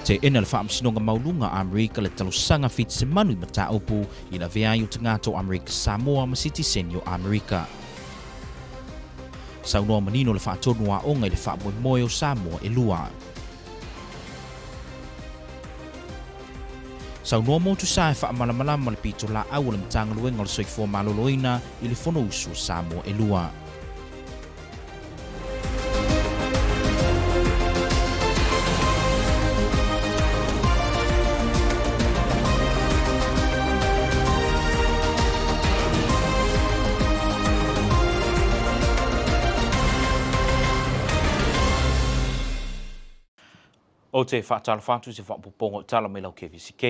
Te ena le whaamsinonga maulunga Amerika le talusanga fit se manu I mataupu I na vea I o tangato American Samoa ma citizen o Amerika. Saunoa manino le whaatonu a onga I le whaamoemoe o Samoa e lua. Saunoa motu sae whaamalamalama le pito la au le mtangaluenga le soifua maloloina I le fono usu o Samoa e lua. O te whaatalawhatu se whaapopongo tala me lau KVZK.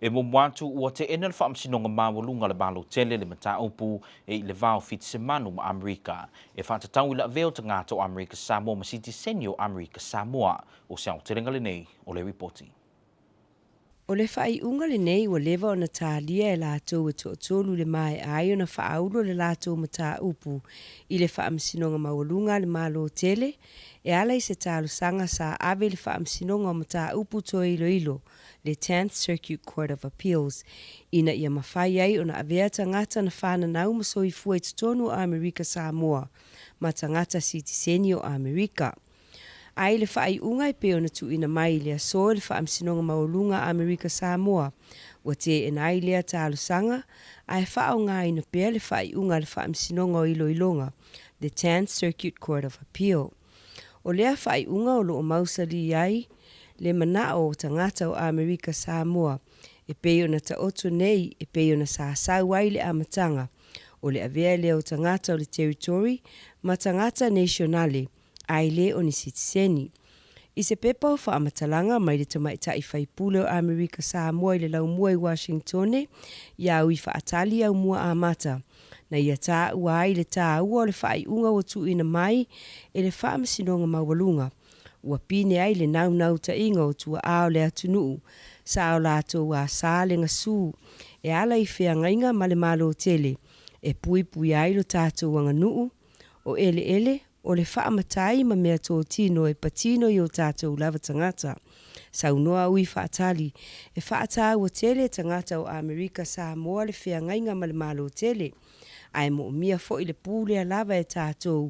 E mwatu ua te ena le whaamsinonga mawalunga le balo tele le mataupu e le vao fiti se manu ma Amerika. E whaatatau I la veo tangata o America Samoa ma citizen o America Samoa. O siao te renga le nei o le reporti. O le whaiunga le nei ua lewa o na tālia e lātou e tōtolu le mai ai o na whaaulo le lātou mataupu I le whaamsinonga mawalunga le malo tele e ala I se tālusanga sa ave le whaamsinonga o mataupu to ilo le 10th Circuit Court of Appeals ina ia mawhai ai o na avea tangata na whananau masoi fua I tutonu o America Samoa ma tangata citizeni o Amerika. Ai le whaiunga I peo na tu ina mai lea so le whaamsinonga maulunga America Samoa wa te enai lea tālusanga ai whao ngā ina pea le whaiunga le whaamsinonga o ilonga the 10th Circuit Court of Appeal. O lea whaiunga o loo mausali ai le manao o tangata o America Samoa e peo na ta oto nei e peo na sāsau ai le amatanga o le avea lea o tangata o le territory ma tangata nationale ai le o ni citizeni. I se pepa o whaamatalanga mai le tamaitai whaipule o America Samoa I le laumua I Washingtone ia ui whaatali au mua amata. Na ia tā ua ai le tā ua le whaiunga o tu ina mai e le whaamasinonga mawalunga. Ua pine ai le nau ta inga o tua ao le atunuu. Sa o lātou a sā le ngasū. E ala I whea ngainga ma le malo tele. E pui ai lo tātou anga nuu. O ele o le whaamatai ma mea tō tino e patino I o tātou lava tangata. Saunoa ui whaatali. E whaata ua tele tangata o America Samoa le whea ngainga ma le malo tele. Ai mo mia fo I le pūlea lava e tātou.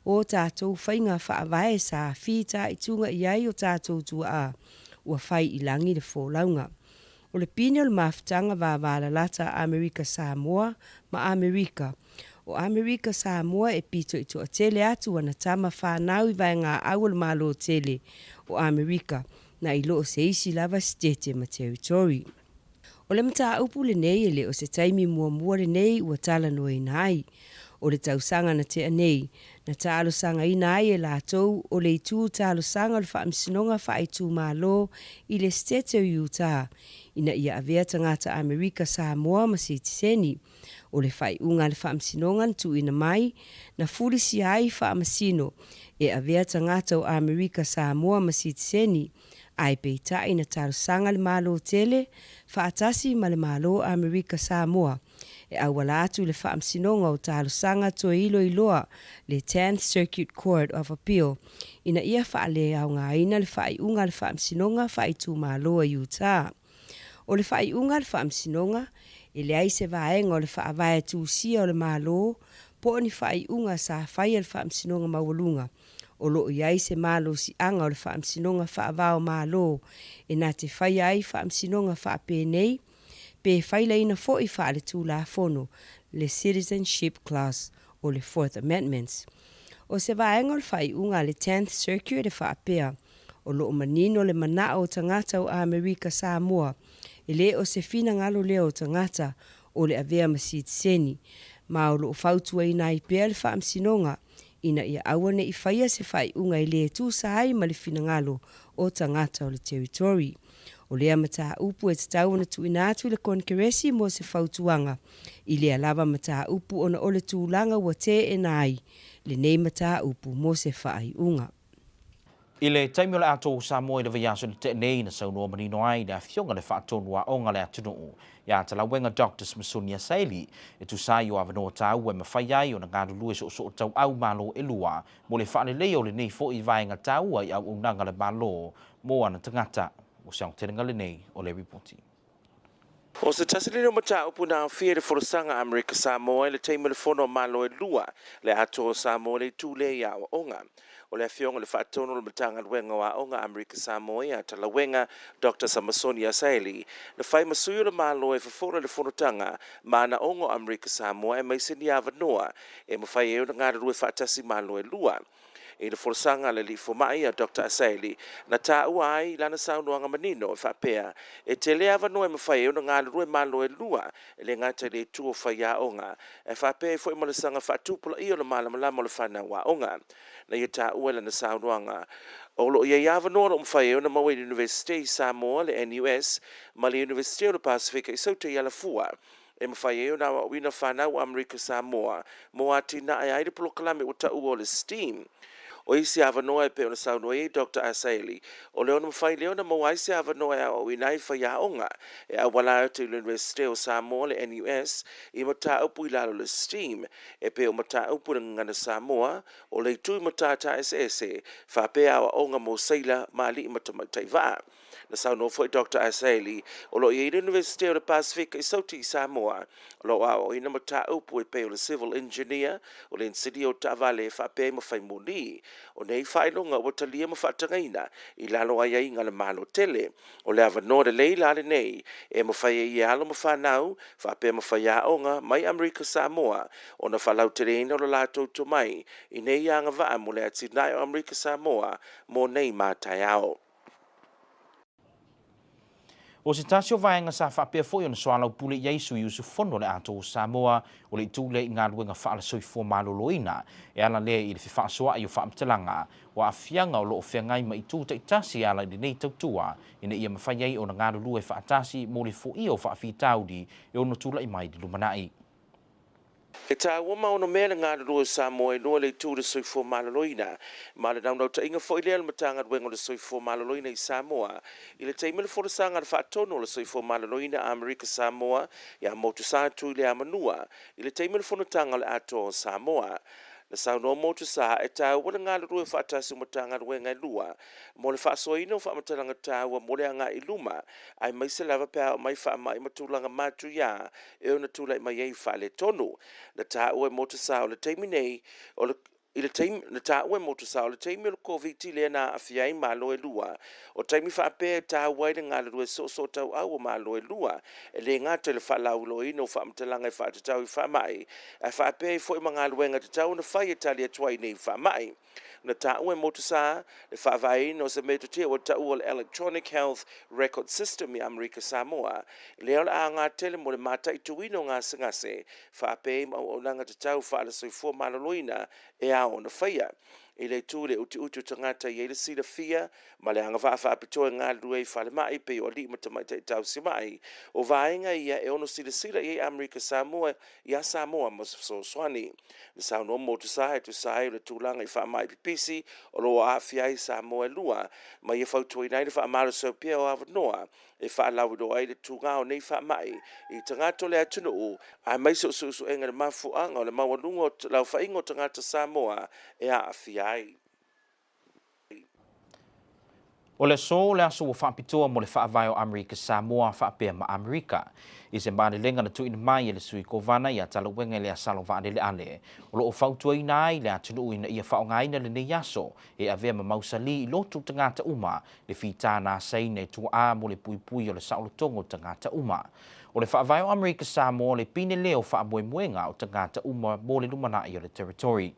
O tātou whainga whaavae sa whita I tunga iai o tātou tua a. Ua whai I langi le fōlaunga. O le pine o le mawhitanga wāwala lata America Samoa ma Amerika. O America Samoa e pito I toa tele atu wana tama whanau I vai ngā awal malo tele o Amerika na I loo se isi lava state ma territory. O le mata upu le nei ele o se taimi mua le nei ua tala noi nai. O le tausanga na te anei, na talo sanga ina ai e lātou o le itu talo sanga le whaamsinonga whaitu mālo I le state o Utah. Ina ia avea tangata America Samoa ma citizeni. O le whaiunga le whaamsinonga tu ina mai, na furisi ai whaamasino e avea tangata o America Samoa ma citizeni. Ai peitai na talo sanga le malo tele, whaatasi ma le malo America Samoa. E awala atu le whaamsinonga o talo sanga to iloa le 10th Circuit Court of Appeal. Ina ia whaale au ngā ina le whaiunga le whaamsinonga whaitu māloa Utah. O le whaiunga le whaamsinonga, e le aise vaenga o le whaavae tūsia o le mālo, po ni whaiunga sa whaia le whaamsinonga mawalunga. O loo iai se malo si anga o le whaamsinonga whaavao mālo, e nā te whaia ai whaamsinonga whaapenei, pe whaila ina fo I whaale tū la fono, le Citizenship Clause o le 4th Amendments. O se vaenga o le whaiunga le 10th Circuit e whaapea, o loo manino le mana o tangata o America Samoa, e le o se fina ngalo leo o tangata o le avea masitseni, ma o loo fautua ina I pea le whaamsinonga, ina ia awane I whaia se whaiunga I le tū sahai ma le fina ngalo o tangata o le territory. O lea mata upu e tatau na tu ina atu le konkeresi mo se fautuanga. I lea lava mata upu ona ole tūlanga wa te e nai. Le nei mata upu mo se whaiunga. I le taimi o le ato Samoa I le vaiaso ni te nei na saunoa manino ai na fionga le whaatonua o ngale atunuu. Ia tala wenga Dr. Smithsonian Saili e tu sai o avanoa tau e mawhai ai o na ngāru lue so tau au malo e lua mo le whaane leo le nei fo I vaenga tau ai au unanga le malo mo ana tangata o siang tenenga le nei o le reporti. O se tasilino mata upuna fia de forosanga American Samoa le teime le fono malo e lua le ato Samoa le tule ya wa onga. O le fionga le fatono le matanga wenga wa onga American Samoa ya tala wenga Dr. Samasonia Saili. Le fai masuyo le malo e fafora le fonotanga mana ongo American Samoa e maiseni ava noa e mafai e una ngara rue fatasi malo e lua. E le forsanga le li fomai a Dr. Asaili na ta uai lana saunoanga manino e whapea e te lea vano e mawhai una ngā rue malo e lua e le ngata le tua whaia onga e whapea e fwoi malasanga whatupula i o le malamalama le whana wa onga na i ta ua lana saunoanga o lo ia ia vano o mawhai una mawe University Samoa le NUS ma le University of the Pacific i sauta i ala fua e mawhai una wa wina whanau Amerika Samoa mo ati na ai aire polokalame uta ua le STEAM. O isi avanoa e pe ona saunoa e Dr. Asaili. O leona mawhai leona mo isi avanoa e o inai whaiaonga e a wala te University o Samoa le NUS i mata upu i lalo le STEAM e pe o mata upu na ngana Samoa o le tui mata ta SS whapea o onga mo seila maali i mata mataiva. Na saunoa foi Dr. Asaili o lo i University of the Pacific i sauti i Samoa o lo o ina mata upu e pe o le Civil Engineer o le insidi o Tavale whapea i mawhai moni o nei whailonga o talia mawhatangaina i lalo ai ai ngana malo tele o le avanoa de lei lale nei e mawhai i alo mawhanau whapea mawhai a onga mai Amerika Samoa o na whalau tereina o la lato to mai i nei anga vaa mo le atinai o Amerika Samoa mo nei mātai ao. O se tasio vaenga sa whapea foi ona soalau pule Yeisu Yusu fono le ato o Samoa o le tūle i ngā luenga whaala soifua maloloina e ala lea i le whiwhaasoa i o whaamtalanga o a fianga o loo whiangai ma i tūta i tasi ala i nei tautua i ne ia mawhaiei o na ngā lulu e whaatasi mo le fo i o whaafitaudi e ono tūla i mai di lumanai. E tā wama ono mea ngā rua Samoa e noa le tūra soifua maloloina. Ma le naunau ta inga fo i lea le matanga ruenga le soifua maloloina i Samoa. I le teimele forasanga le whaatono le soifua maloloina Amerika Samoa i a motu sātu i le amanua. I le teimele fonotanga le ato Samoa. Na saunoa motu sa e tā wana ngā rua whaatasi matanga ruenga i lua. Mo le whaasoina o whamatalanga tā ua mo le anga i luma. Ai mai se lava pēa o mai wha mai matulanga matu ia e ona tūlai mai ei wha le tonu. Na tā ua motu sa o le teimi nei o le I le teimi na tā ua motu sa o le teimi o le COVID lea na awhiai malo e lua. O teimi whaapea tā ua i ngā rua so tau au o malo e lua. E le ngāta le whalau lo ino whaamtalanga i whaatatau i whaamai. E whaapea i fwoi mga luenga te tau na whai e tali atuai nei whaamai. Na tā ua motu sa le whaavai no se metu tia o tā ua le Electronic Health Record System i Amerika Samoa. Leo la a ngā tele mo le mata i tuino ngā singase. Whaapea o nanga te tau whaala soifua maloloina e a o na whaia. I le tūle uti tangata i ele sida fia, ma le anga wha apitoa ngā rua i whale mai pe o li matamai te tau si mai. O vaenga ia e ono sida i Amerika Samoa, i a Samoa mo so swani. Ni sao no mo tu sae le tūlanga i wha mai pipisi, o lo a fia i Samoa lua, ma i a whautua i nei le wha amaro so pia o avanoa, e wha lau do ai le tūngā o nei wha mai, i tangato le atunu o, a mai so enga le mafu anga o le mawalungo lau wha ingo tangata Samoa, e a fia ai. O le so le aso o whaapitoa mo le whaavai o Amerika Samoa whaapea ma Amerika. I se mbane lenga na tuina mai e le sui kovana i a talawenga le asalo vaade le ale. O lo o whautua ina ai le atunu ina ia whaongaina le nei aso e a vea ma mausali i lotu tangata uma le whita na seine tua a mo le pui o le saulotongo tangata uma. O le whaavai o Amerika Samoa le pine leo whaamoemoenga o tangata uma mo le lumana i o le territory.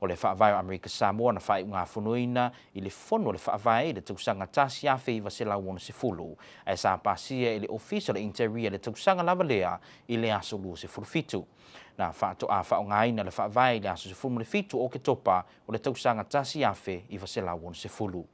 O le whaavai o Amerika Samoa na whai ngā whunuina i le whono le whaavai le tausanga tasi a wheiva se lau ona se fulu. Ai sa pasia i le official interior le tausanga lava lea i le aso lua se fulufitu. Na whaato a whaongaina le whaavai le aso se fulu le fitu o ke topa o le tausanga tasi a wheiva se lau ona se fulu.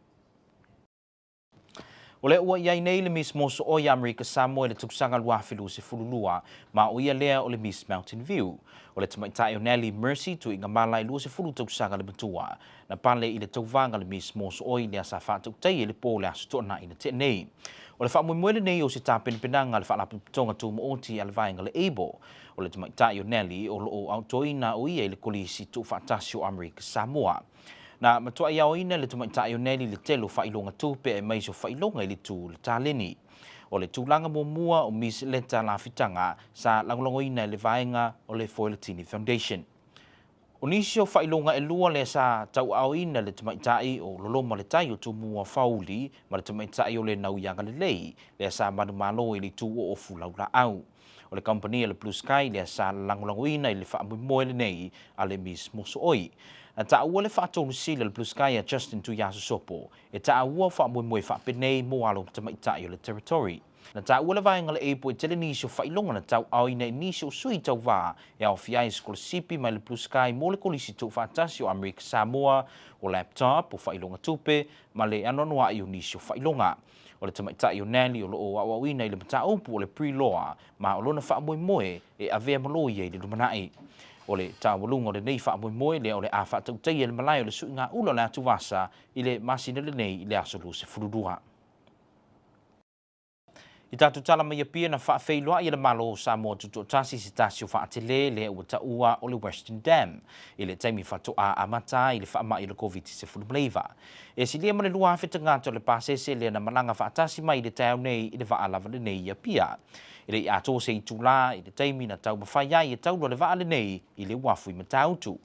O le ua iai nei le Miss Moso o i Amerika Samoa le tukusanga luafilu se fululua ma o ia lea o le Miss Mountain View. O le tamaitai o Nelly Mercy tu inga mala i lua se fulu tukusanga le matua. Na pale i le tauvanga le Miss Moso o i lea sa whaatu tei le po le asu tona ina te nei. O le whaamumuele nei o se tāpenipinanga le whaalapitonga tu mooti ale vaenga le ebo. O le tamaitai o Nelly o lo o autoina o ia i le kolisi tu whaatasi o Amerika Samoa. Na matua iao ina le tumaita ioneli le telo whailonga tupe e maiso whailonga ili tu le tāleni. O le tūlanga mua o Miss Leta Lafitanga sa langolongo ina le vaenga o le Foiletini Foundation. O nisio whailonga e lua le sa tau au ina le tumaitai o loloma le tai o tu mua fauli ma le tumaitai o le nau yanga le lei le sa manu malo ili tu o fulau la au. O le company le Blue Sky le sa langolongo ina ili wha moe le nei a le Miss Moso Oi. Na ta ua le whaatonu sila le Blue Sky a Justin tu yasu sopo e ta ua wha moe wha penei mo alo tumaitai o le territory. Na ta ua le vaenga le eipo e tele nisio whailonga na tau au ina nisio sui tau wā e au fiai skola sipi mai le Blue Sky mo le kolisi tu whaatasi o American Samoa o laptop o whailonga tupe ma le anonoa i o nisio whailonga. O le tamaitai o Nali o loo au ina i le mata upu o le pre-law ma o lona wha moe e avea malo i e le lumanai. O le tāwalunga o le nei wha moe le o le a wha tautei e le malai o le sui ngā ula le atu wasa i le masina le nei i le asolu se fururua. I tātou tala mai apia na whaafeiloa i le malo Samoa tuto tasi si tasi o whaatele le ua taua o le Western Dam. I le taimi whatoa amata i le whaama i le COVID-19 mleiva. E si lia mane lua hawhita ngāto le pāsese le na malanga whaatasi mai i le tau nei i le whaalava le nei apia. I le ato se i tūlā i le taimi na tau mawhaia i tau le waale nei i le wafu i matautu.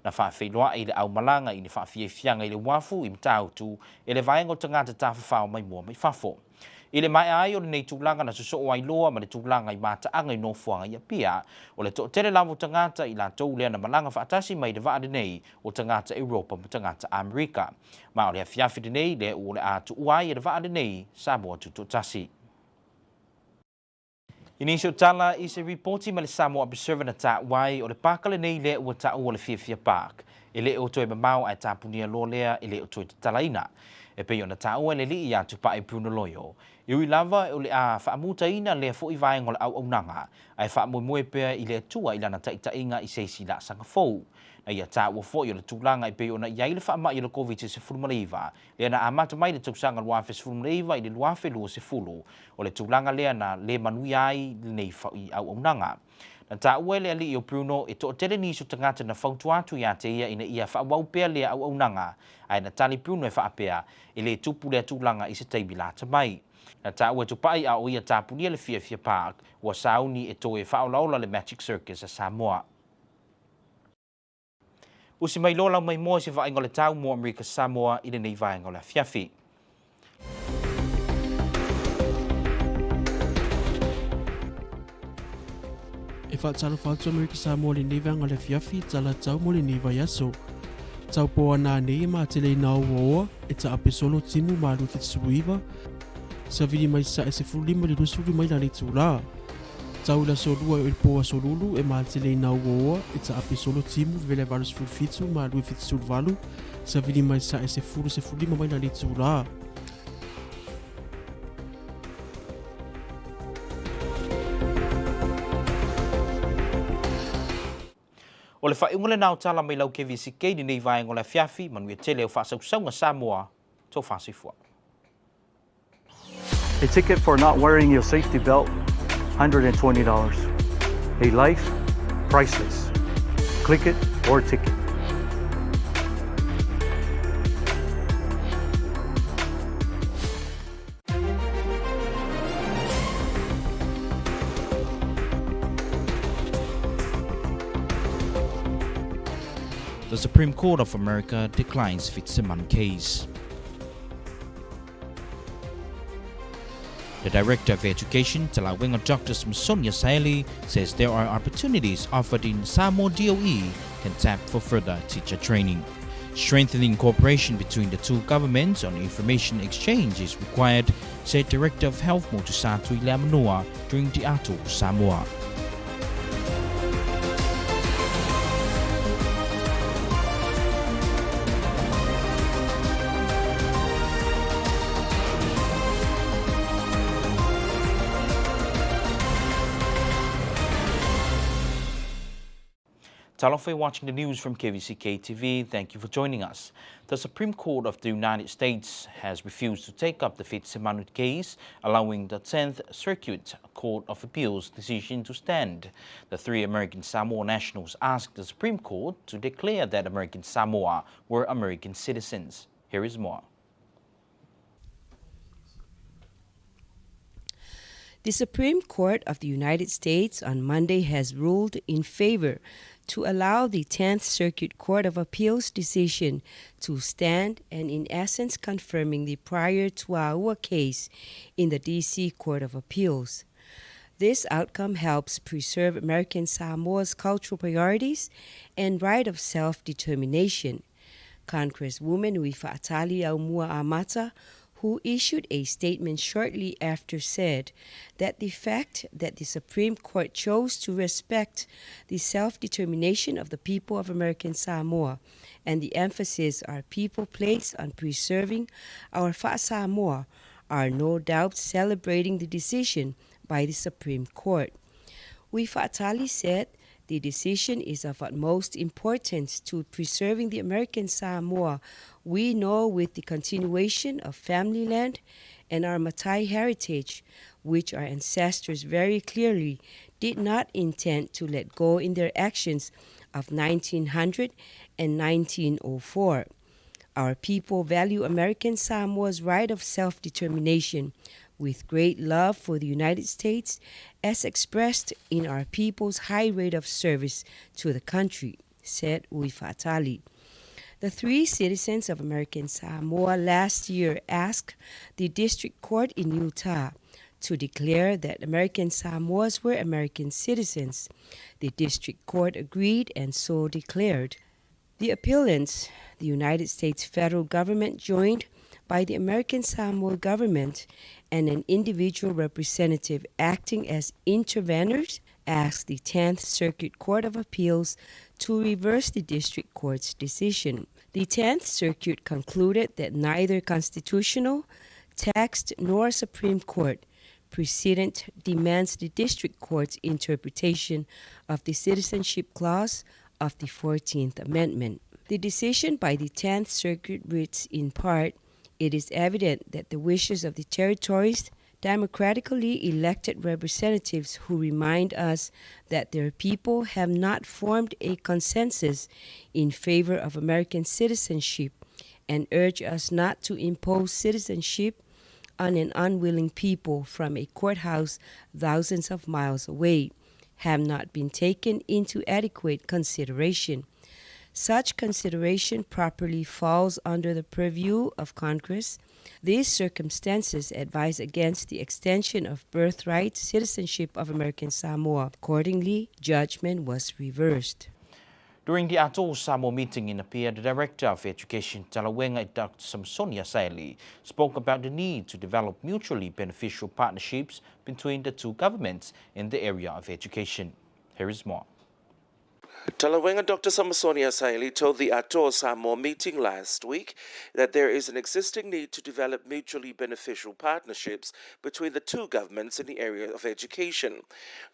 Na whaafeiloa i le au malanga i le whaafiefianga i le wafu i matautu e le vaengo tangata tāwhawhao mai mua mai whafo. I le mai ai o le nei tūlanga na suso o ailoa ma le tūlanga i mātaanga i nofuanga i apia o le tele lamu tangata i la tau lea na malanga whaatasi mai le vaade nei o tangata Europa ma tangata Amerika. Ma o le afiafi de nei le o le atu uai e le vaade nei Samoa tuto tasi. Inisio tala i se reporti ma le Samoa Observance na ta wai o le pakale nei le ua ta o le Fiafia Park. E le o toe mamau ai tapunia lo lea e le o toe talaina. E pe ona ta o le li i atu pa e Bruno Loyo. I ui lava o le a whaamuta ina le fo i vaenga le au nanga. Ai whaamoe pea i le atua i lana taita inga i seisi la sanga fou. Na ia ta ua fo i o le tūlanga i pe ona iai le whaama i le COVID-19 le na amata mai le tausanga luafe sefulumaleiva i le luafe lua sefulu. O le tūlanga lea na le manui ai le nei i au nanga. Na ta ua le ali i o Bruno e to tele niso tangata na fautuatu ia te ia ina ia whaawau pea lea au nanga. Ai na tali Bruno e whaapea i le tupu lea tūlanga i se teimi lata mai. Na ta ua tupai a o ia tapunia le Fiafia Park ua sauni e to e whaolaola le Magic Circus a Samoa. Usi mai lola mai moa se vaenga le tau mo America Samoa i le nei vaenga le fiafi. E whaatalo whaatu America Samoa le nei vaenga le fiafi tala tau mo le nei vai aso. Tau po ana nei ma te le nao oa e ta ape solo timu ma lu fitsuiva. Sa vini mai sa e se fulima le rusuri mai la le tūlā. Tau la solua o il poa solulu e ma te le nao oa e ta ape solo timu vele valus fulfitu ma lu fitsuvalu. Sa vini mai sa e se fulima mai la le tūlā. O le whainga le nao tala mai lau KVZK ni nei vaenga le fiafi manu e tele o whaasausaunga Samoa tō whaasifua. A ticket for not wearing your safety belt, $120. A life, priceless. Click it or ticket. The Supreme Court of America declines Fitzsimmons case. The Director of Education, Talawinga Dr. Sonia Saeli, says there are opportunities offered in Samoa DOE can tap for further teacher training. Strengthening cooperation between the two governments on information exchange is required, said Director of Health Motusatu Ileamanoa during the Ato Samoa. Talofa for watching the news from KVZKTV. Thank you for joining us. The Supreme Court of the United States has refused to take up the Fitzsimmons case, allowing the 10th Circuit Court of Appeals decision to stand. The three American Samoa nationals asked the Supreme Court to declare that American Samoa were American citizens. Here is more. The Supreme Court of the United States on Monday has ruled in favor to allow the 10th Circuit Court of Appeals decision to stand, and in essence confirming the prior Tuaua case in the D.C. Court of Appeals. This outcome helps preserve American Samoa's cultural priorities and right of self-determination. Congresswoman Uifa'atali Aumua Amata, who issued a statement shortly after, said that the fact that the Supreme Court chose to respect the self-determination of the people of American Samoa and the emphasis our people place on preserving our Fa'asamoa are no doubt celebrating the decision by the Supreme Court. Uifa'atali said the decision is of utmost importance to preserving the American Samoa we know, with the continuation of family land and our Matai heritage, which our ancestors very clearly did not intend to let go in their actions of 1900 and 1904. Our people value American Samoa's right of self-determination with great love for the United States, as expressed in our people's high rate of service to the country, said Uifa'atali. The three citizens of American Samoa last year asked the district court in Utah to declare that American Samoans were American citizens. The district court agreed and so declared. The appellants, the United States federal government joined by the American Samoa government and an individual representative acting as intervenors, asked the 10th Circuit Court of Appeals to reverse the district court's decision. The 10th Circuit concluded that neither constitutional text nor Supreme Court precedent demands the district court's interpretation of the Citizenship Clause of the 14th Amendment. The decision by the 10th Circuit reads in part, "It is evident that the wishes of the territories' democratically elected representatives who remind us that their people have not formed a consensus in favor of American citizenship and urge us not to impose citizenship on an unwilling people from a courthouse thousands of miles away have not been taken into adequate consideration. Such consideration properly falls under the purview of Congress. These circumstances advise against the extension of birthright citizenship of American Samoa. Accordingly, judgment was reversed." During the Atoll Samoa meeting in Apia, the Director of Education, Talawenga Dr. Samsonia Saili, spoke about the need to develop mutually beneficial partnerships between the two governments in the area of education. Here is more. Talawenga Dr. Samasonia Saili told the Atoa Samoa meeting last week that there is an existing need to develop mutually beneficial partnerships between the two governments in the area of education.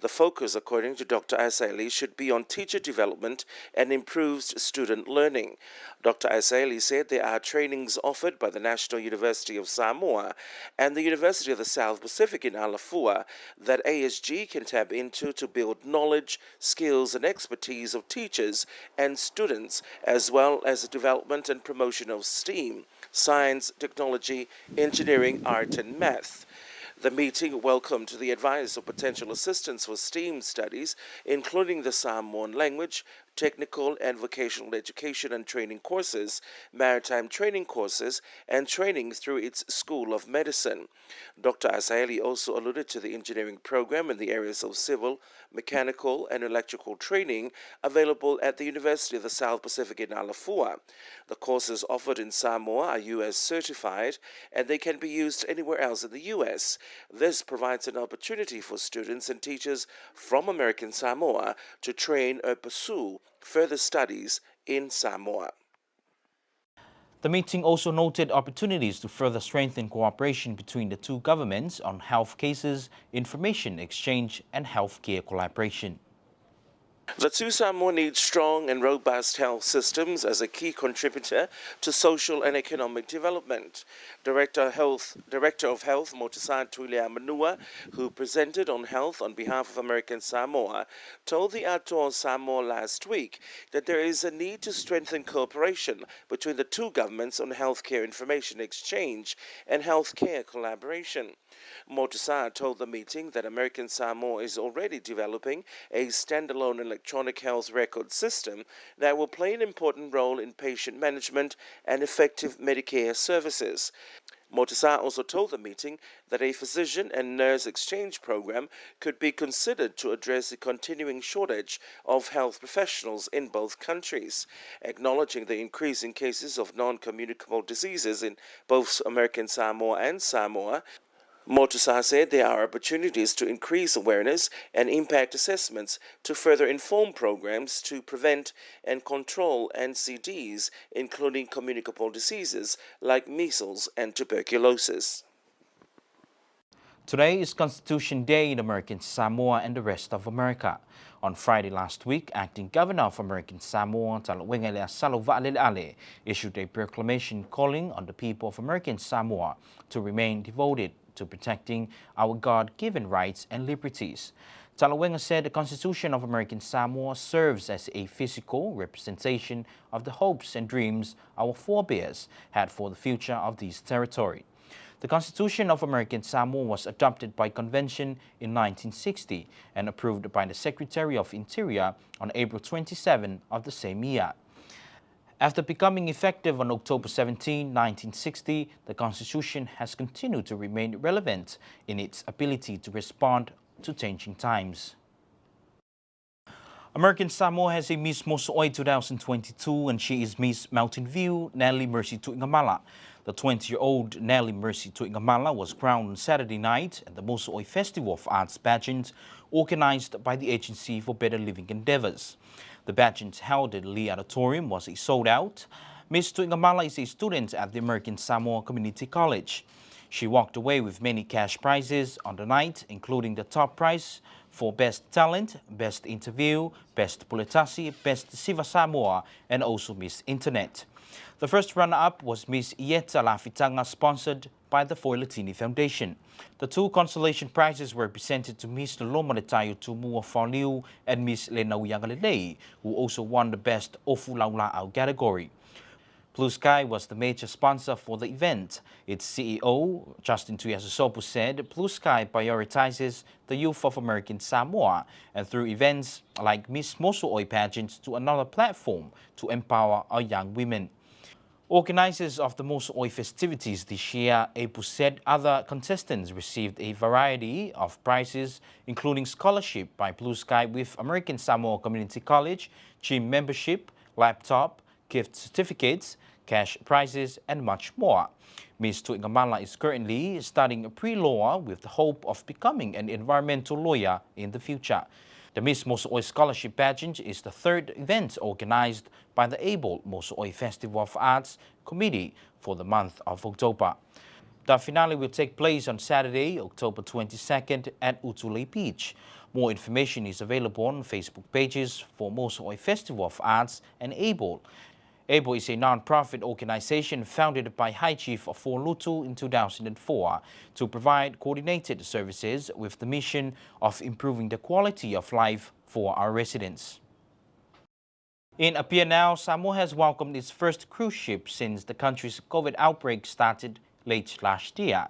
The focus, according to Dr. Asaili, should be on teacher development and improved student learning. Dr. Asaili said there are trainings offered by the National University of Samoa and the University of the South Pacific in Alafua that ASG can tap into to build knowledge, skills, and expertise of teachers and students, as well as the development and promotion of STEAM, science, technology, engineering, art, and math. The meeting welcomed the advice of potential assistance for STEAM studies, including the Samoan language, technical and vocational education and training courses, maritime training courses, and training through its School of Medicine. Dr. Asaeli also alluded to the engineering program in the areas of civil, mechanical, and electrical training available at the University of the South Pacific in Alafua. The courses offered in Samoa are U.S. certified, and they can be used anywhere else in the U.S. This provides an opportunity for students and teachers from American Samoa to train or pursue further studies in Samoa. The meeting also noted opportunities to further strengthen cooperation between the two governments on health cases, information exchange, and healthcare collaboration. The two Samoa need strong and robust health systems as a key contributor to social and economic development. Director of Health Motasan Tuilea Manua, who presented on health on behalf of American Samoa, told the Atoa Samoa last week that there is a need to strengthen cooperation between the two governments on healthcare information exchange and healthcare collaboration. Motasan told the meeting that American Samoa is already developing a standalone electronic health record system that will play an important role in patient management and effective Medicare services. Motasan also told the meeting that a physician and nurse exchange program could be considered to address the continuing shortage of health professionals in both countries. Acknowledging the increase in cases of non-communicable diseases in both American Samoa and Samoa, Motasan said there are opportunities to increase awareness and impact assessments to further inform programs to prevent and control NCDs, including communicable diseases like measles and tuberculosis. Today is Constitution Day in American Samoa and the rest of America. On Friday last week, Acting Governor of American Samoa, Talawengele Asalo issued a proclamation calling on the people of American Samoa to remain devoted to protecting our God-given rights and liberties. Talawenga said the Constitution of American Samoa serves as a physical representation of the hopes and dreams our forebears had for the future of this territory. The Constitution of American Samoa was adopted by convention in 1960 and approved by the Secretary of Interior on April 27 of the same year. After becoming effective on October 17, 1960, the Constitution has continued to remain relevant in its ability to respond to changing times. American Samoa has a Miss Moso'oi 2022 and she is Miss Mountain View, Nelly Mercy Tu'ingamala. The 20-year-old Nelly Mercy Tu'ingamala was crowned on Saturday night at the Moso'oi Festival of Arts pageant organized by the Agency for Better Living Endeavors. The pageant held at the Lee Auditorium was a sold-out. Miss Tu'ingamala is a student at the American Samoa Community College. She walked away with many cash prizes on the night, including the top prize for Best Talent, Best Interview, Best Puletasi, Best Siva Samoa, and also Miss Internet. The first runner-up was Miss Ieta Lafitanga, sponsored by the Foilatini Foundation. The two consolation prizes were presented to Miss Nolomaletayo Tumua Fauliu and Miss Lenau Yangalelei, who also won the Best Ofulaula'au category. Blue Sky was the major sponsor for the event. Its CEO, Justin Tuiasosopu, said Blue Sky prioritizes the youth of American Samoa and through events like Miss Moso'oi pageants to another platform to empower our young women. Organizers of the Moso'oi festivities this year, APU said other contestants received a variety of prizes, including scholarship by Blue Sky with American Samoa Community College, gym membership, laptop, gift certificates, cash prizes, and much more. Ms. Tu'ingamala is currently studying pre-law with the hope of becoming an environmental lawyer in the future. The Miss Moso'oi Scholarship Pageant is the third event organized by the ABLE Moso'oi Festival of Arts Committee for the month of October. The finale will take place on Saturday, October 22nd at Utule Beach. More information is available on Facebook pages for Moso'oi Festival of Arts and ABLE. ABLE is a non-profit organization founded by High Chief of Lutu in 2004 to provide coordinated services with the mission of improving the quality of life for our residents. In Apia now, Samoa has welcomed its first cruise ship since the country's COVID outbreak started late last year.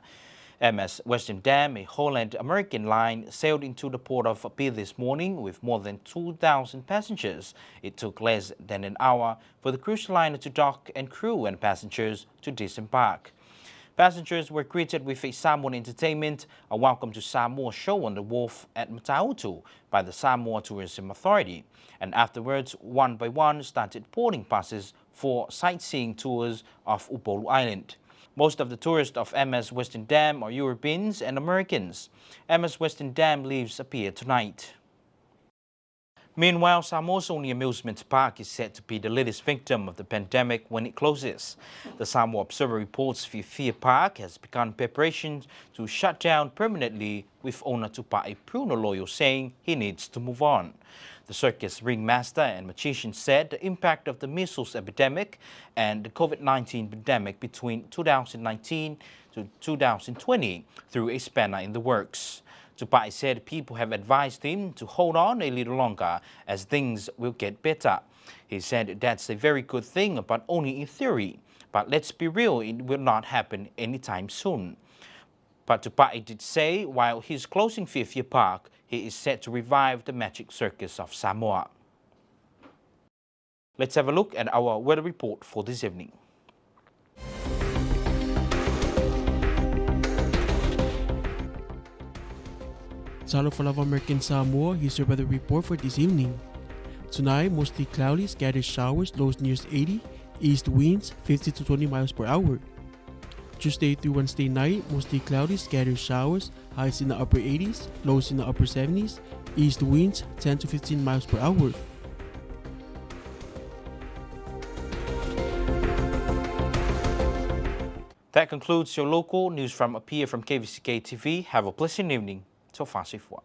MS Western Dam, a Holland-American line, sailed into the port of Apia this morning with more than 2,000 passengers. It took less than an hour for the cruise liner to dock and crew and passengers to disembark. Passengers were greeted with a Samoan entertainment, a welcome to Samoa show on the wharf at Matautu by the Samoa Tourism Authority, and afterwards, one by one, started boarding passes for sightseeing tours of Upolu Island. Most of the tourists of MS Western Dam are Europeans and Americans. MS Western Dam leaves Apia tonight. Meanwhile, Samoa's only amusement park is set to be the latest victim of the pandemic when it closes. The Samoa Observer reports Fifia Park has begun preparations to shut down permanently, with owner Tupa'i Prunaloyo saying he needs to move on. The circus ringmaster and magician said the impact of the measles epidemic and the COVID-19 pandemic between 2019 to 2020 threw a spanner in the works. Tupa'i said people have advised him to hold on a little longer as things will get better. He said that's a very good thing, but only in theory. But let's be real, it will not happen anytime soon. But Tupa'i did say while he's closing Fifia Park, he is set to revive the magic circus of Samoa. Let's have a look at our weather report for this evening. Talo for American Samoa, here's your weather report for this evening. Tonight, mostly cloudy, scattered showers, lows near 80, east winds 50 to 20 miles per hour. Tuesday through Wednesday night, mostly cloudy, scattered showers, highs in the upper 80s, lows in the upper 70s, east winds 10 to 15 miles per hour. That concludes your local news from up here from KVZK TV. Have a pleasant evening. So far, so far.